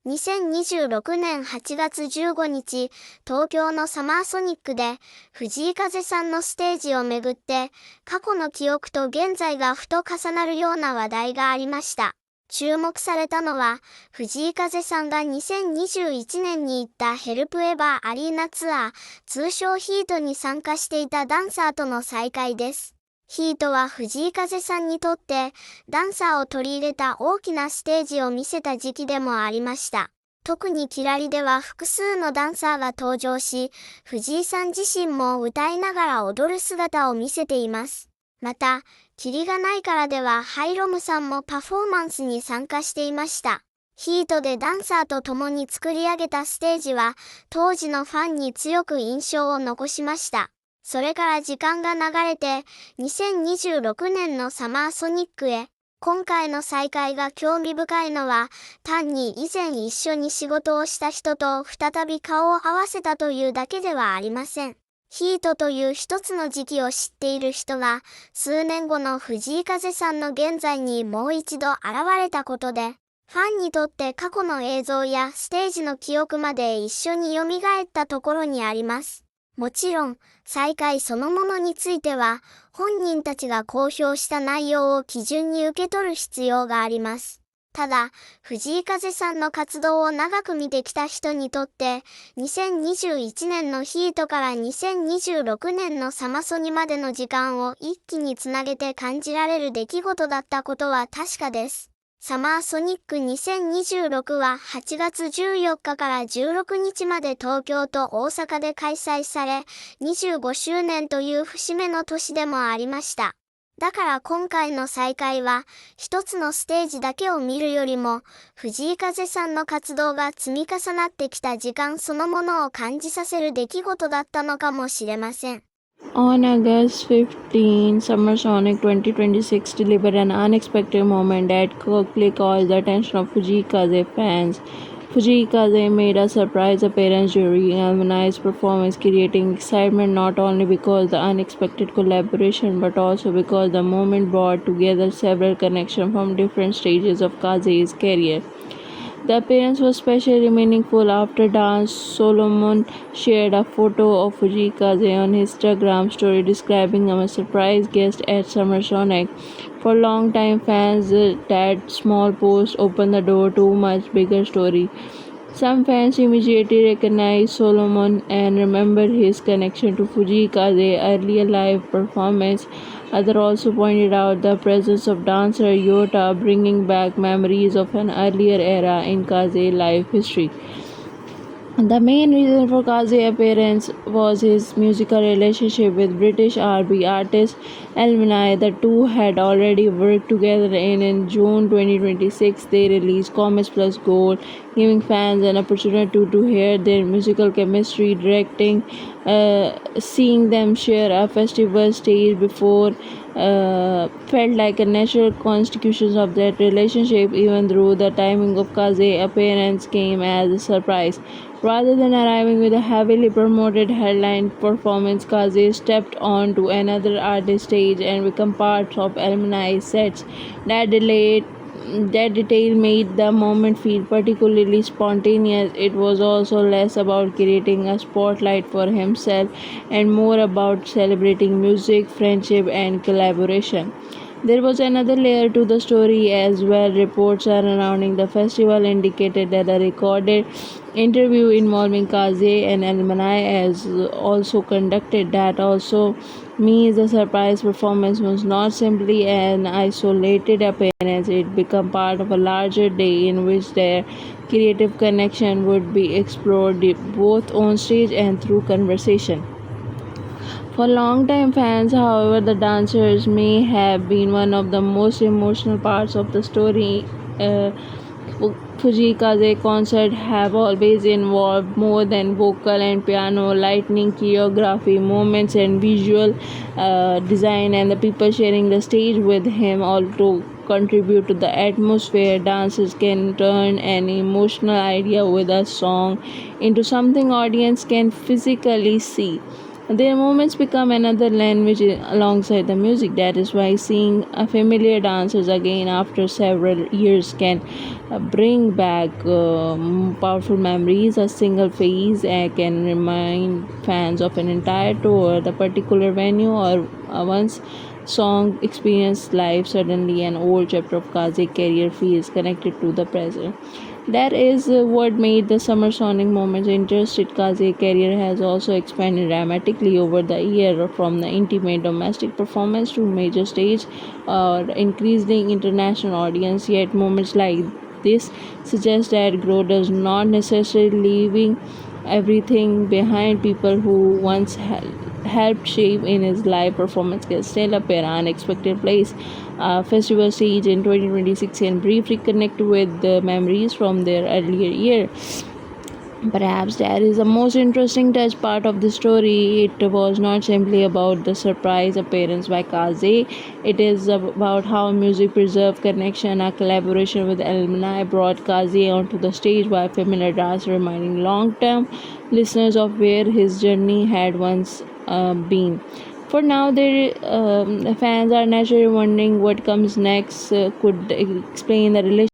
2026年8月15日、東京のサマーソニックで、藤井風さんのステージをめぐって、過去の記憶と現在がふと重なるような話題がありました。注目されたのは、藤井風さんが2021年に行ったヘルプエバーアリーナツアー、通称ヒートに参加していたダンサーとの再会です。ヒートは藤井風さんにとって、ダンサーを取り入れた大きなステージを見せた時期でもありました。特にキラリでは複数のダンサーが登場し、藤井さん自身も歌いながら踊る姿を見せています。また、キリがないからではハイロムさんもパフォーマンスに参加していました。ヒートでダンサーと共に作り上げたステージは、当時のファンに強く印象を残しました。それから時間が流れて、2026年のサマーソニックへ、今回の再会が興味深いのは、単に以前一緒に仕事をした人と再び顔を合わせたというだけではありません。ヒートという一つの時期を知っている人が、数年後の藤井風さんの現在にもう一度現れたことで、ファンにとって過去の映像やステージの記憶まで一緒に蘇ったところにあります。もちろん、再会そのものについては、本人たちが公表した内容を基準に受け取る必要があります。ただ、藤井風さんの活動を長く見てきた人にとって、2021年のヒートから2026年のサマソニまでの時間を一気につなげて感じられる出来事だったことは確かです。サマーソニック2026は8月14日から16日まで東京と大阪で開催され、25周年という節目の年でもありました。だから今回の再会は、一つのステージだけを見るよりも、藤井風さんの活動が積み重なってきた時間そのものを感じさせる出来事だったのかもしれません。On August 15, Summer Sonic 2026 delivered an unexpected moment that quickly caught the attention of Fujikaze fans. Fujikaze made a surprise appearance during Alumni's performance, creating excitement not only because of the unexpected collaboration but also because the moment brought together several connections from different stages of Kaze's career. The appearance was especially meaningful after Dance Solomon shared a photo of Fujikaze on his Instagram story describing him as a surprise guest at Summer Sonic. For longtime fans, that small post opened the door to a much bigger story. Some fans immediately recognized Solomon and remembered his connection to Fujikaze's earlier live performance. Others also pointed out the presence of dancer Yota, bringing back memories of an earlier era in Kaze's life history. The main reason for Kaze's appearance was his musical relationship with British R&B artist Alumni. The two had already worked together and in June 2026 they released Comets Plus Gold, giving fans an opportunity to hear their musical chemistry. Seeing them share a festival stage before felt like a natural consequence of that relationship, even though the timing of Kaze's appearance came as a surprise. Rather than arriving with a heavily promoted headline performance, Kaze stepped onto another artist stage and became part of alumni sets. That detail made the moment feel particularly spontaneous. It was also less about creating a spotlight for himself and more about celebrating music, friendship, and collaboration. There was another layer to the story as well. Reports surrounding the festival indicated that a recorded interview involving Kaze and alumni is also conducted. That also means the surprise performance was not simply an isolated appearance, it became part of a larger day in which their creative connection would be explored both on stage and through conversation. For long-time fans, however, the dancers may have been one of the most emotional parts of the story. Fujikaze concerts have always involved more than vocal and piano, lightning, choreography, moments, and visual design, and the people sharing the stage with him all to contribute to the atmosphere. Dancers can turn an emotional idea with a song into something audience can physically see. Their moments become another language alongside the music. That is why seeing familiar dancers again after several years can bring back powerful memories. A single phase can remind fans of an entire tour, the particular venue, or once song experienced live. Suddenly an old chapter of Kazi's career feels connected to the present. That is what made the Summer Sonic moments interesting. Kazi's career has also expanded dramatically over the year, from the intimate domestic performance to major stage or increasing international audience. Yet moments like this suggest that growth does not necessarily leaving everything behind. People who once helped shape in his live performance can still appear unexpected place. Festival stage in 2026 and briefly connect with the memories from their earlier year. Perhaps that is the most interesting touch part of the story. It was not simply about the surprise appearance by Kaze. It is about how music preserved connection. A collaboration with alumni brought Kaze onto the stage while familiar dance reminding long-term listeners of where his journey had once been. For now, the fans are naturally wondering what comes next. Could explain the relationship